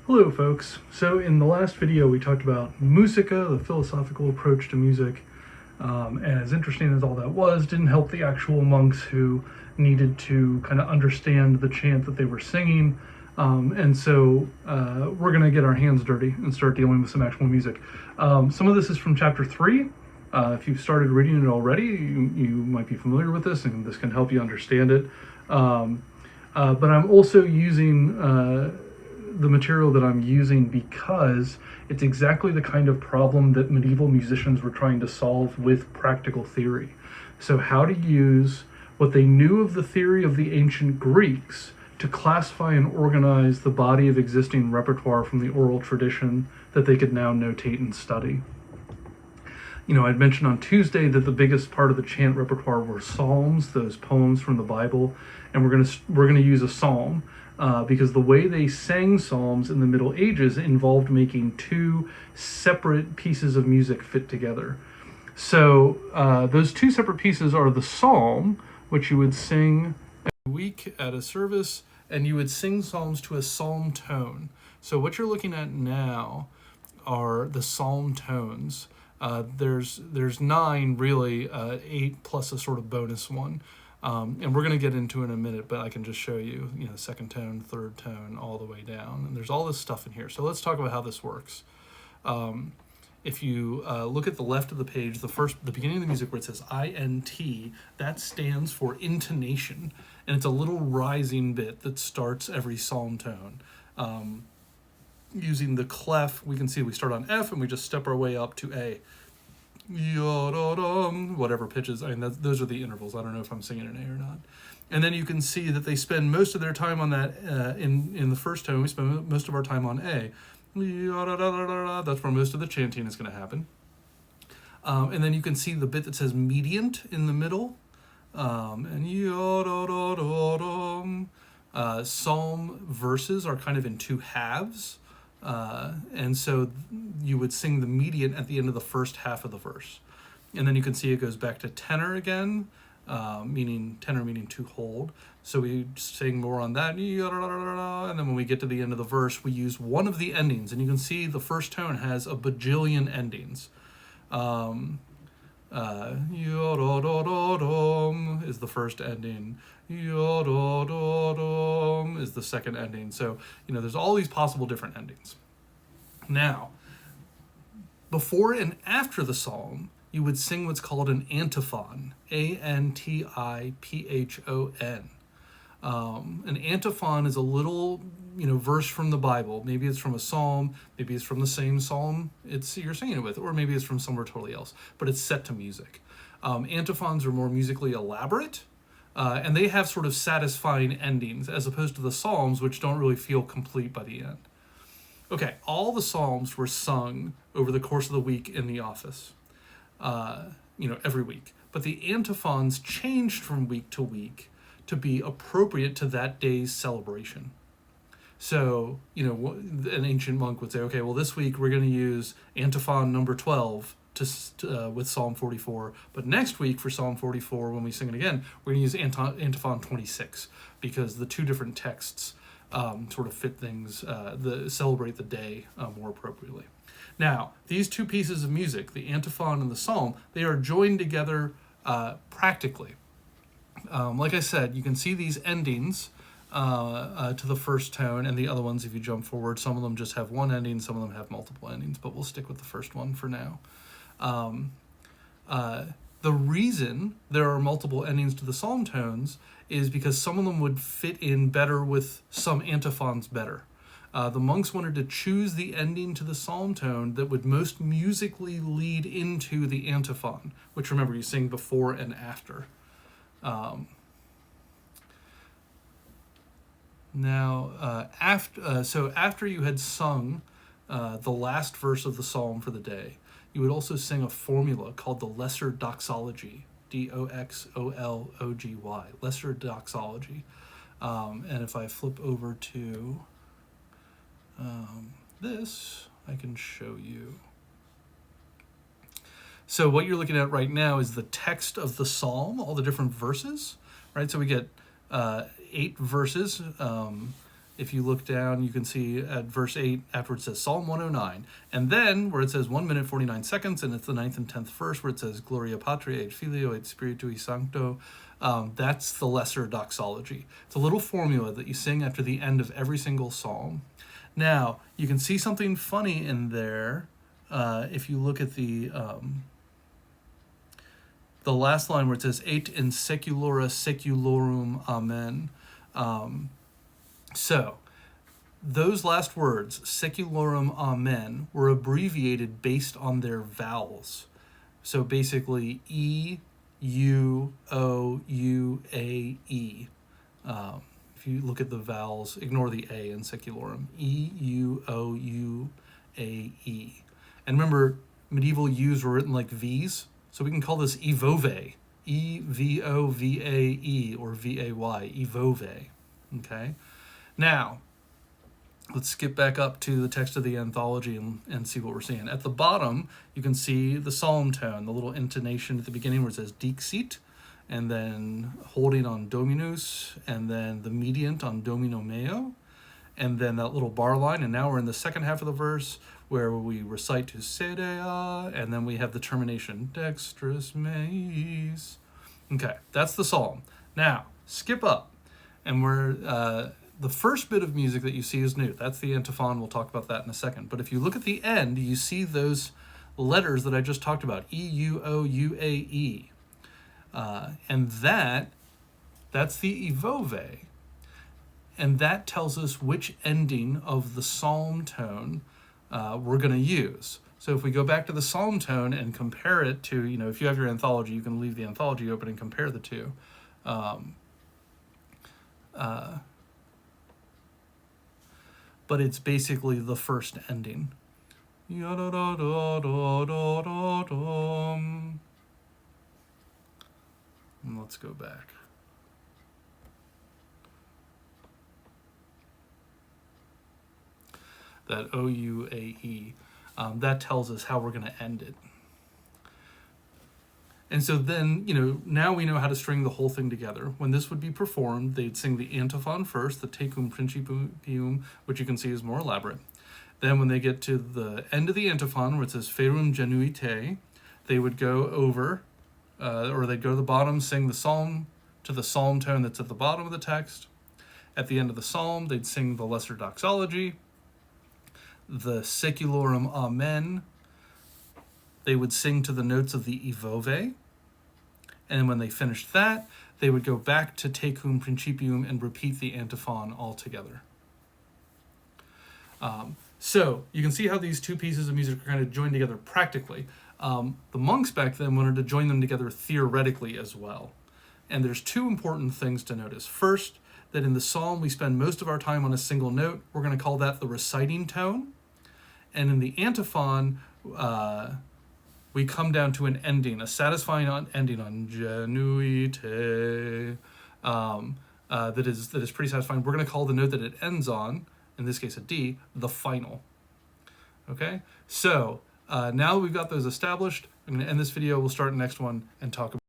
Hello folks. So in the last video we talked about musica, the philosophical approach to music. And as interesting as all that was, didn't help the actual monks who needed to kind of understand the chant that they were singing. And so we're going to get our hands dirty and start dealing with some actual music. Some of this is from chapter 3. If you've started reading it already, you might be familiar with this, and this can help you understand it. But I'm also using the material that I'm using because it's exactly the kind of problem that medieval musicians were trying to solve with practical theory. So, how to use what they knew of the theory of the ancient Greeks to classify and organize the body of existing repertoire from the oral tradition that they could now notate and study. I'd mentioned on Tuesday that the biggest part of the chant repertoire were psalms, those poems from the Bible, and we're gonna use a psalm because the way they sang psalms in the Middle Ages involved making two separate pieces of music fit together. So those two separate pieces are the psalm, which you would sing every week at a service, and you would sing psalms to a psalm tone. So what you're looking at now are the psalm tones. There's 9 really, 8 plus a sort of bonus one, and we're going to get into it in a minute. But I can just show you, second tone, third tone, all the way down, and there's all this stuff in here. So let's talk about how this works. If you look at the left of the page, the beginning of the music where it says INT, that stands for intonation, and it's a little rising bit that starts every psalm tone. Using the clef, we can see we start on F and we just step our way up to A. Whatever pitches, those are the intervals. I don't know if I'm singing an A or not. And then you can see that they spend most of their time on that in the first tone. We spend most of our time on A. That's where most of the chanting is going to happen. And then you can see the bit that says mediant in the middle. Psalm verses are kind of in 2 halves. And so you would sing the median at the end of the first half of the verse. And then you can see it goes back to tenor again, meaning to hold. So we sing more on that. And then when we get to the end of the verse, we use one of the endings. And you can see the first tone has a bajillion endings. Is the first ending. Is the second ending. So, there's all these possible different endings. Now, before and after the psalm, you would sing what's called an antiphon. Antiphon. An antiphon is a little, verse from the Bible. Maybe it's from a psalm, maybe it's from the same psalm you're singing it with, or maybe it's from somewhere totally else, but it's set to music. Antiphons are more musically elaborate, and they have sort of satisfying endings, as opposed to the psalms, which don't really feel complete by the end. Okay, all the psalms were sung over the course of the week in the office, every week. But the antiphons changed from week to week to be appropriate to that day's celebration. So, an ancient monk would say, okay, well, this week we're going to use antiphon number 12 with Psalm 44. But next week for Psalm 44, when we sing it again, we're going to use antiphon 26, because the two different texts sort of fit things, celebrate the day more appropriately. Now, these two pieces of music, the antiphon and the psalm, they are joined together practically. Like I said, you can see these endings to the first tone, and the other ones, if you jump forward, some of them just have one ending, some of them have multiple endings, but we'll stick with the first one for now. The reason there are multiple endings to the psalm tones is because some of them would fit in better with some antiphons better. The monks wanted to choose the ending to the psalm tone that would most musically lead into the antiphon, which, remember, you sing before and after. After you had sung the last verse of the psalm for the day, you would also sing a formula called the Lesser Doxology, Doxology, Lesser Doxology. And if I flip over to this, I can show you. So what you're looking at right now is the text of the psalm, all the different verses, right? So we get 8 verses, if you look down, you can see at verse 8, after it says Psalm 109. And then where it says 1 minute 49 seconds, and it's the 9th and 10th verse where it says Gloria Patri et Filio et Spiritui Sancto, that's the lesser doxology. It's a little formula that you sing after the end of every single psalm. Now, you can see something funny in there if you look at the last line where it says et in seculora seculorum amen. So those last words, seculorum amen, were abbreviated based on their vowels. So basically E, U, O, U, A, E. If you look at the vowels, ignore the A in seculorum. E, U, O, U, A, E. And remember, medieval U's were written like V's, so we can call this Evove. E-V-O-V-A-E or V-A-Y, Evove. Okay? Now, let's skip back up to the text of the anthology and see what we're seeing. At the bottom, you can see the psalm tone, the little intonation at the beginning where it says Dixit, and then holding on Dominus, and then the mediant on Domino meo, and then that little bar line. And now we're in the second half of the verse where we recite to Sedea, and then we have the termination, Dextrus meis. Okay, that's the psalm. Now, skip up, and we're... the first bit of music that you see is new. That's the antiphon. We'll talk about that in a second. But if you look at the end, you see those letters that I just talked about, E, U, O, U, A, E. And that's the Evove. And that tells us which ending of the psalm tone we're going to use. So if we go back to the psalm tone and compare it to, if you have your anthology, you can leave the anthology open and compare the two. But it's basically the first ending. And let's go back. That O-U-A-E, that tells us how we're going to end it. And so then, now we know how to string the whole thing together. When this would be performed, they'd sing the antiphon first, the Tecum Principium, which you can see is more elaborate. Then when they get to the end of the antiphon, where it says Ferum Genuite, they would go over, or they'd go to the bottom, sing the psalm to the psalm tone that's at the bottom of the text. At the end of the psalm, they'd sing the lesser doxology, the seculorum amen. They would sing to the notes of the Evove. And when they finished that, they would go back to Tecum Principium and repeat the antiphon all together. So you can see how these two pieces of music are kind of joined together practically. The monks back then wanted to join them together theoretically as well. And there's two important things to notice. First, that in the psalm we spend most of our time on a single note. We're going to call that the reciting tone. And in the antiphon, we come down to an ending, a satisfying ending on Genuite, that is pretty satisfying. We're going to call the note that it ends on, in this case a D, the final. Okay, so now that we've got those established, I'm going to end this video. We'll start the next one and talk about